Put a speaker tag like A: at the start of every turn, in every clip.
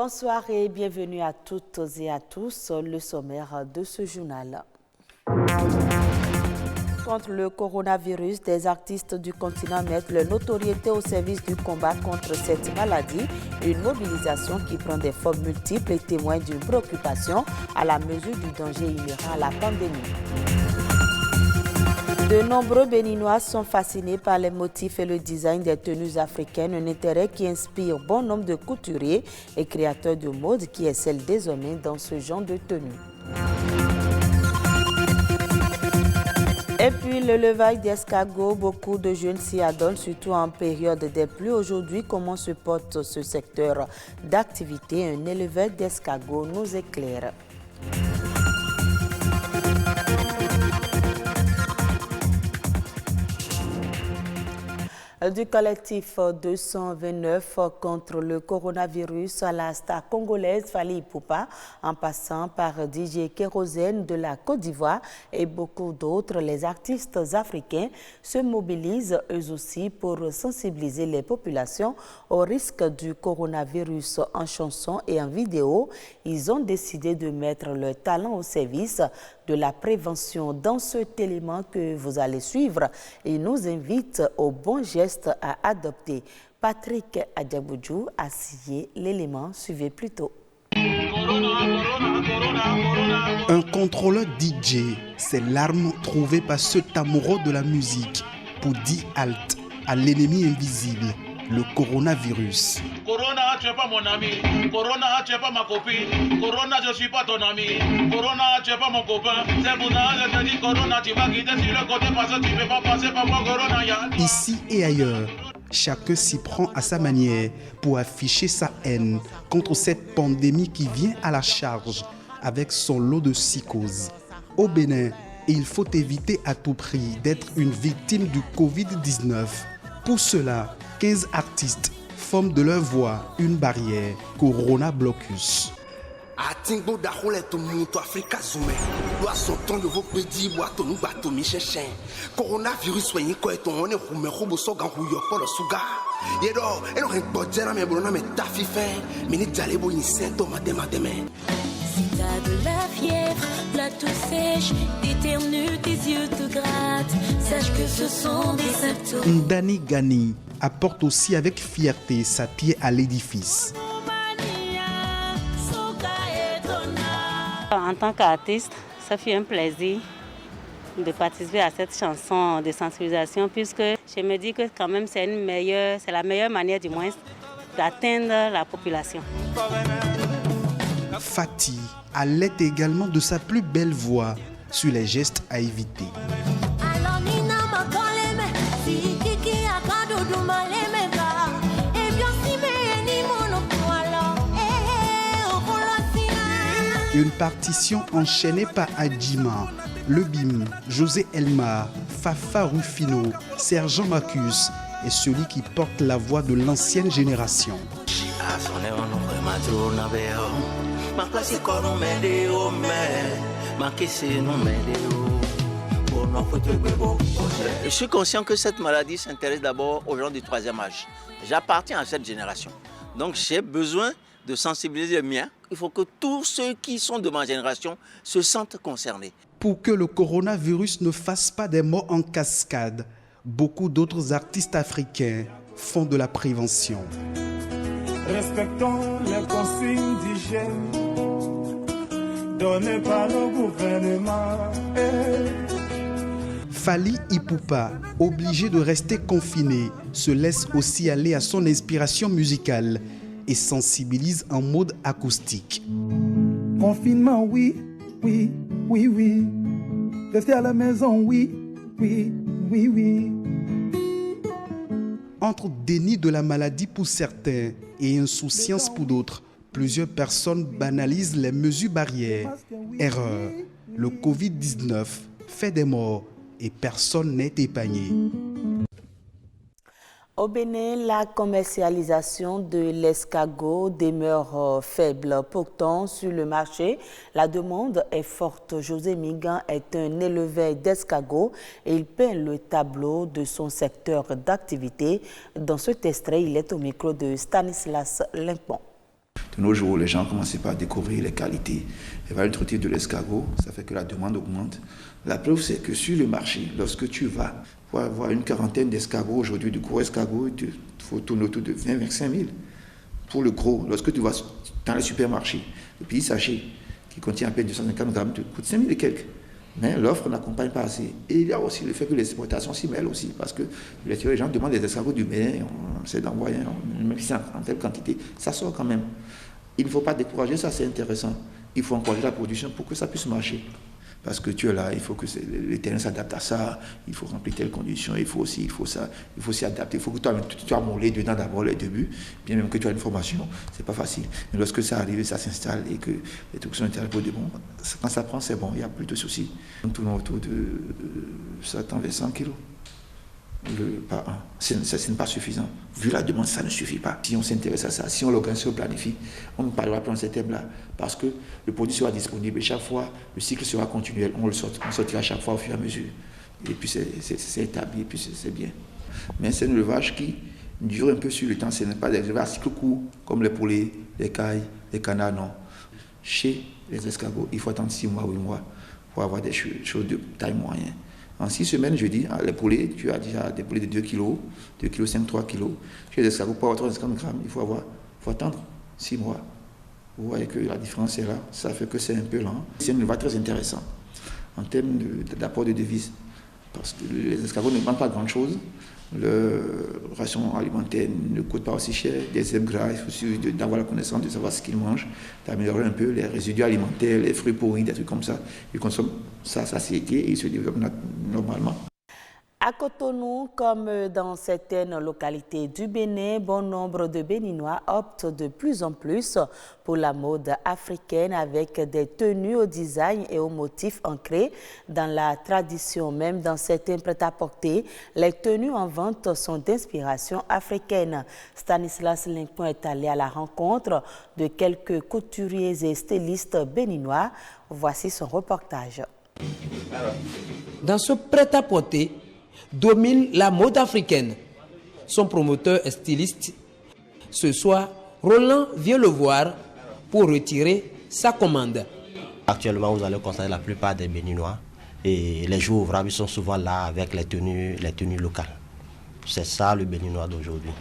A: Bonsoir et bienvenue à toutes et à tous. Le sommaire de ce journal. Contre le coronavirus, des artistes du continent mettent leur notoriété au service du combat contre cette maladie. Une mobilisation qui prend des formes multiples et témoigne d'une préoccupation à la mesure du danger inhérent à la pandémie. De nombreux Béninois sont fascinés par les motifs et le design des tenues africaines, un intérêt qui inspire bon nombre de couturiers et créateurs de mode qui excellent désormais dans ce genre de tenue. Et puis l'élevage d'escargots, beaucoup de jeunes s'y adonnent, surtout en période des pluies. Aujourd'hui, comment se porte ce secteur d'activité? Un éleveur d'escargots nous éclaire. Du collectif 229 contre le coronavirus à la star congolaise Fally Ipupa, en passant par DJ Kérosène de la Côte d'Ivoire et beaucoup d'autres, les artistes africains se mobilisent eux aussi pour sensibiliser les populations au risque du coronavirus en chanson et en vidéo. Ils ont décidé de mettre leur talent au service de la prévention. Dans cet élément que vous allez suivre, ils nous invitent au bon geste à adopter. Patrick Adjaboudjou a scié l'élément. Suivez plutôt.
B: Un contrôleur DJ, c'est l'arme trouvée par cet amoureux de la musique pour dire halt à l'ennemi invisible, le coronavirus.
C: Corona, tu n'es pas mon ami. Corona, tu n'es pas ma copine. Corona, je ne suis pas ton ami. Corona, tu n'es pas mon copain. C'est pour ça que je te dis Corona, tu vas quitter sur le côté parce que tu ne peux pas passer par moi, Corona.
B: Ici et ailleurs, chacun s'y prend à sa manière pour afficher sa haine contre cette pandémie qui vient à la charge avec son lot de psychose. Au Bénin, il faut éviter à tout prix d'être une victime du Covid-19. Pour cela, 15 artistes forment de leur voix une barrière, Corona Blocus.
D: Si t'as de la fièvre, la toux sèche, t'éternues, tes yeux te grattent, sache que ce sont des symptômes.
B: Ndani Gani apporte aussi avec fierté sa pierre à l'édifice.
E: En tant qu'artiste, ça fait un plaisir de participer à cette chanson de sensibilisation puisque je me dis que quand même c'est la meilleure manière du moins d'atteindre la population.
B: Fatih a l'aide également de sa plus belle voix sur les gestes à éviter. Une partition enchaînée par Adjima, Le Bim, José Elmar, Fafa Rufino, Sergent Marcus et celui qui porte la voix de l'ancienne génération.
F: Je suis conscient que cette maladie s'intéresse d'abord aux gens du troisième âge. J'appartiens à cette génération. Donc j'ai besoin de sensibiliser les miens. Il faut que tous ceux qui sont de ma génération se sentent concernés.
B: Pour que le coronavirus ne fasse pas des morts en cascade, beaucoup d'autres artistes africains font de la prévention.
G: Respectons les consignes d'hygiène données par le gouvernement.
B: Fally Ipupa, obligé de rester confiné, se laisse aussi aller à son inspiration musicale et sensibilise en mode acoustique.
G: Confinement, oui, oui, oui, oui. Rester à la maison, oui, oui, oui, oui.
B: Entre déni de la maladie pour certains et insouciance pour d'autres, plusieurs personnes banalisent les mesures barrières. Erreur. Le Covid-19 fait des morts et personne n'est épargné.
A: Au Bénin, la commercialisation de l'escargot demeure faible. Pourtant, sur le marché, la demande est forte. José Mingan est un éleveur d'escargots et il peint le tableau de son secteur d'activité. Dans cet extrait, il est au micro de Stanislas Limpon.
H: De nos jours, les gens commencent pas à découvrir les qualités et valeurs nutritives de l'escargot. Ça fait que la demande augmente. La preuve, c'est que sur le marché, lorsque tu vas pour avoir une quarantaine d'escargots aujourd'hui, de gros escargots, il faut tourner autour de 20-25 000 pour le gros. Lorsque tu vas dans les supermarchés, le petit sachet qui contient à peine 250 grammes te coûte 5 000 et quelques. Mais l'offre n'accompagne pas assez. Et il y a aussi le fait que les exportations s'y mêlent aussi, parce que les gens demandent des escargots du Bénin, on essaie d'envoyer, même si c'est en telle quantité, ça sort quand même. Il ne faut pas décourager, ça c'est intéressant. Il faut encourager la production pour que ça puisse marcher. Parce que tu es là, il faut que les terrains s'adaptent à ça, il faut remplir telles conditions, il faut s'y adapter. Il faut que tu as moulé dedans d'abord les débuts, bien même que tu as une formation, c'est pas facile. Mais lorsque ça arrive, ça s'installe et que les trucs sont intéressés pour des bons, quand ça prend, c'est bon, il n'y a plus de soucis. On tourne autour de 100 kilos. Par an. Ce n'est pas suffisant. Vu la demande, ça ne suffit pas. Si on s'intéresse à ça, si on l'organise, on planifie, on ne parlera pas dans ces thèmes-là. Parce que le produit sera disponible et chaque fois, le cycle sera continuel. On sortira chaque fois au fur et à mesure. Et puis c'est établi, et puis c'est bien. Mais c'est un élevage qui dure un peu sur le temps. Ce n'est pas des élevages à cycle court, comme les poulets, les cailles, les canards, non. Chez les escargots, il faut attendre 6 mois, 8 mois pour avoir des choses de taille moyenne. En 6 semaines, je dis, les poulets, tu as déjà des poulets de 2 kg, 2 kg 5, 3 kg. Chez les escargots, pour avoir 350 grammes, il faut attendre 6 mois. Vous voyez que la différence est là, ça fait que c'est un peu lent. C'est un élevage très intéressant en termes d'apport de devises. Parce que les escargots ne demandent pas grand-chose. Leur ration alimentaire ne coûte pas aussi cher. Des herbes grasses, il faut aussi d'avoir la connaissance, de savoir ce qu'ils mangent, d'améliorer un peu les résidus alimentaires, les fruits pourris, des trucs comme ça. Ils consomment sa satiété et ils se développent normalement.
A: À Cotonou, comme dans certaines localités du Bénin, bon nombre de Béninois optent de plus en plus pour la mode africaine avec des tenues au design et aux motifs ancrés dans la tradition. Même dans certains prêt-à-porter, les tenues en vente sont d'inspiration africaine. Stanislas Lincoln est allé à la rencontre de quelques couturiers et stylistes béninois. Voici son reportage.
I: Dans ce prêt-à-porter, domine la mode africaine. Son promoteur est styliste. Ce soir, Roland vient le voir pour retirer sa commande.
J: Actuellement, vous allez constater la plupart des Béninois et les jours ouvrables sont souvent là avec les tenues locales. C'est ça le Béninois d'aujourd'hui.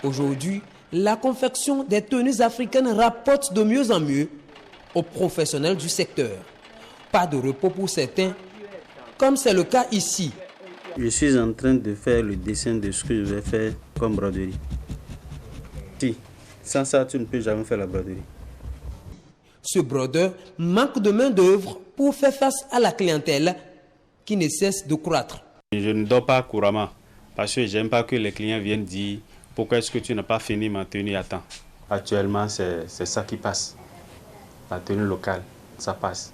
I: Aujourd'hui, la confection des tenues africaines rapporte de mieux en mieux aux professionnels du secteur. Pas de repos pour certains, comme c'est le cas ici.
K: Je suis en train de faire le dessin de ce que je vais faire comme broderie. Si, sans ça, tu ne peux jamais faire la broderie.
I: Ce brodeur manque de main-d'œuvre pour faire face à la clientèle qui ne cesse de croître.
K: Je ne dors pas couramment parce que je n'aime pas que les clients viennent dire pourquoi est-ce que tu n'as pas fini ma tenue à temps. Actuellement, c'est ça qui passe. La tenue locale, ça passe.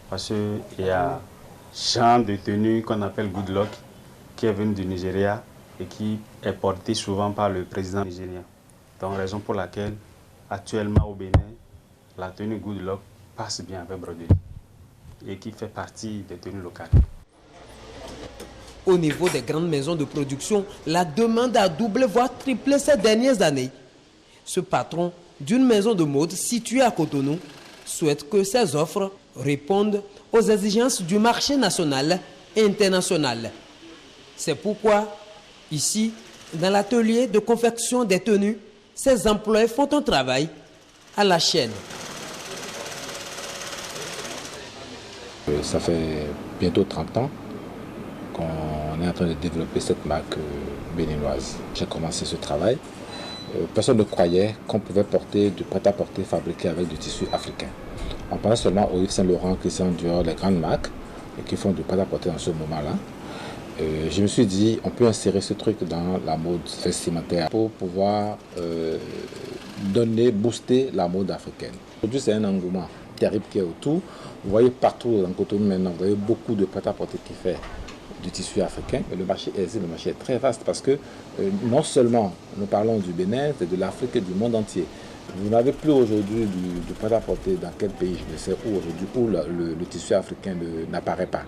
K: Parce qu'il y a genre de tenue qu'on appelle good luck, qui est venu du Nigeria et qui est porté souvent par le président nigérien. Donc, raison pour laquelle, actuellement au Bénin, la tenue good luck passe bien avec broderie et qui fait partie des tenues locales.
I: Au niveau des grandes maisons de production, la demande a doublé, voire triplé ces dernières années. Ce patron d'une maison de mode située à Cotonou souhaite que ces offres répondent aux exigences du marché national et international. C'est pourquoi, ici, dans l'atelier de confection des tenues, ces employés font un travail à la chaîne.
L: Ça fait bientôt 30 ans qu'on est en train de développer cette marque béninoise. J'ai commencé ce travail. Personne ne croyait qu'on pouvait porter du prêt-à-porter fabriqué avec du tissu africain. On pense seulement au Yves Saint Laurent, Christian Dior, les grandes marques qui font du prêt-à-porter dans ce moment-là. Je me suis dit, on peut insérer ce truc dans la mode vestimentaire pour pouvoir booster la mode africaine. Aujourd'hui, c'est un engouement terrible qui est autour. Vous voyez partout dans Cotonou maintenant, vous avez beaucoup de prêt-à-porter qui fait du tissu africain. Mais le marché est le marché est très vaste parce que non seulement nous parlons du Bénin, c'est de l'Afrique et du monde entier. Vous n'avez plus aujourd'hui du prêt-à-porter dans quel pays, je ne sais où aujourd'hui, où le tissu africain n'apparaît pas.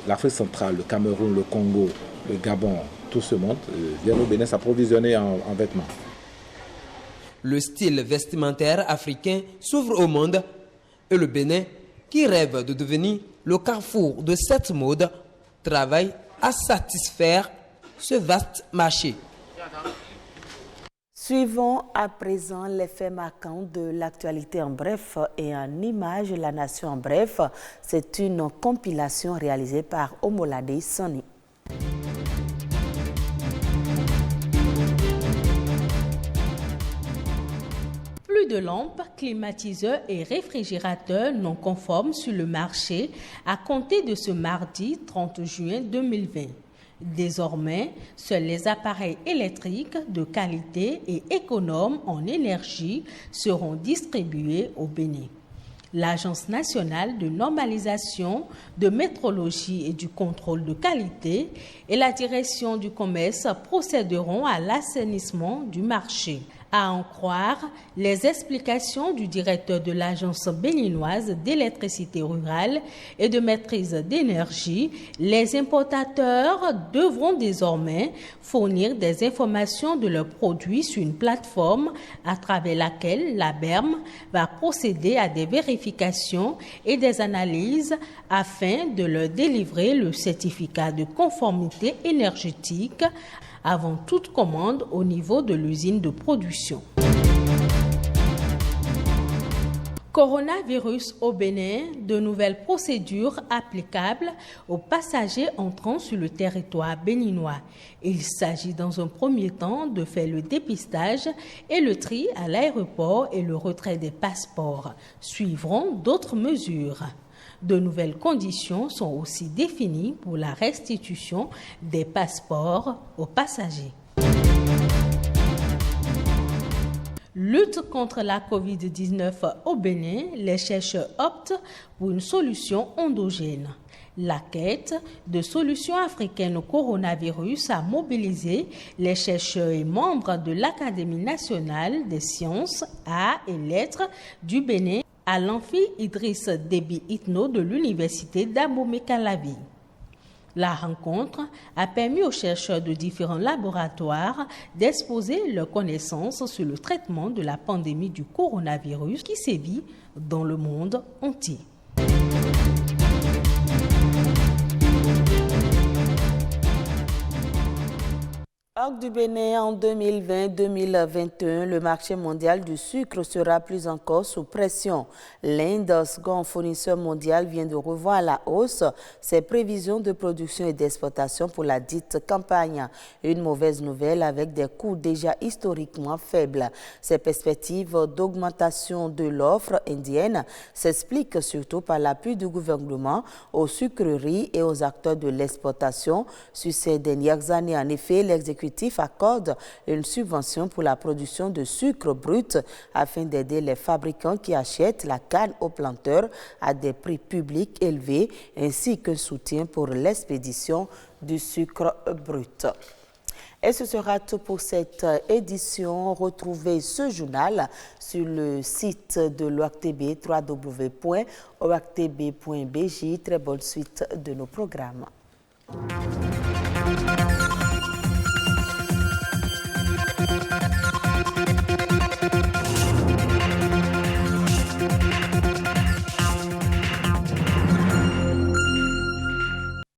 L: L'Afrique centrale, le Cameroun, le Congo, le Gabon, tout ce monde vient au Bénin s'approvisionner en vêtements.
I: Le style vestimentaire africain s'ouvre au monde et le Bénin, qui rêve de devenir le carrefour de cette mode, travaille à satisfaire ce vaste marché.
A: Suivons à présent les faits marquants de l'actualité en bref et en images. La Nation en bref, c'est une compilation réalisée par Omolade Soni.
M: Plus de lampes, climatiseurs et réfrigérateurs non conformes sur le marché à compter de ce mardi 30 juin 2020. Désormais, seuls les appareils électriques de qualité et économes en énergie seront distribués au Bénin. L'Agence nationale de normalisation, de métrologie et du contrôle de qualité et la direction du commerce procéderont à l'assainissement du marché. À en croire les explications du directeur de l'Agence béninoise d'électricité rurale et de maîtrise d'énergie, les importateurs devront désormais fournir des informations de leurs produits sur une plateforme à travers laquelle la BERM va procéder à des vérifications et des analyses afin de leur délivrer le certificat de conformité énergétique avant toute commande au niveau de l'usine de production. Coronavirus au Bénin, de nouvelles procédures applicables aux passagers entrant sur le territoire béninois. Il s'agit dans un premier temps de faire le dépistage et le tri à l'aéroport et le retrait des passeports. Suivront d'autres mesures. De nouvelles conditions sont aussi définies pour la restitution des passeports aux passagers. Lutte contre la COVID-19 au Bénin, les chercheurs optent pour une solution endogène. La quête de solutions africaines au coronavirus a mobilisé les chercheurs et membres de l'Académie nationale des sciences, arts et lettres du Bénin à l'amphi Idriss Déby Itno de l'université d'Abomey-Calavi. La rencontre a permis aux chercheurs de différents laboratoires d'exposer leurs connaissances sur le traitement de la pandémie du coronavirus qui sévit dans le monde entier.
A: Hors du Bénin en 2020-2021, le marché mondial du sucre sera plus encore sous pression. L'Inde, second fournisseur mondial, vient de revoir à la hausse ses prévisions de production et d'exportation pour la dite campagne. Une mauvaise nouvelle avec des coûts déjà historiquement faibles. Ces perspectives d'augmentation de l'offre indienne s'expliquent surtout par l'appui du gouvernement aux sucreries et aux acteurs de l'exportation sur ces dernières années. En effet, l'exécutif accorde une subvention pour la production de sucre brut afin d'aider les fabricants qui achètent la canne aux planteurs à des prix publics élevés ainsi qu'un soutien pour l'expédition du sucre brut. Et ce sera tout pour cette édition. Retrouvez ce journal sur le site de l'OACTB, www.oactb.bj. Très bonne suite de nos programmes.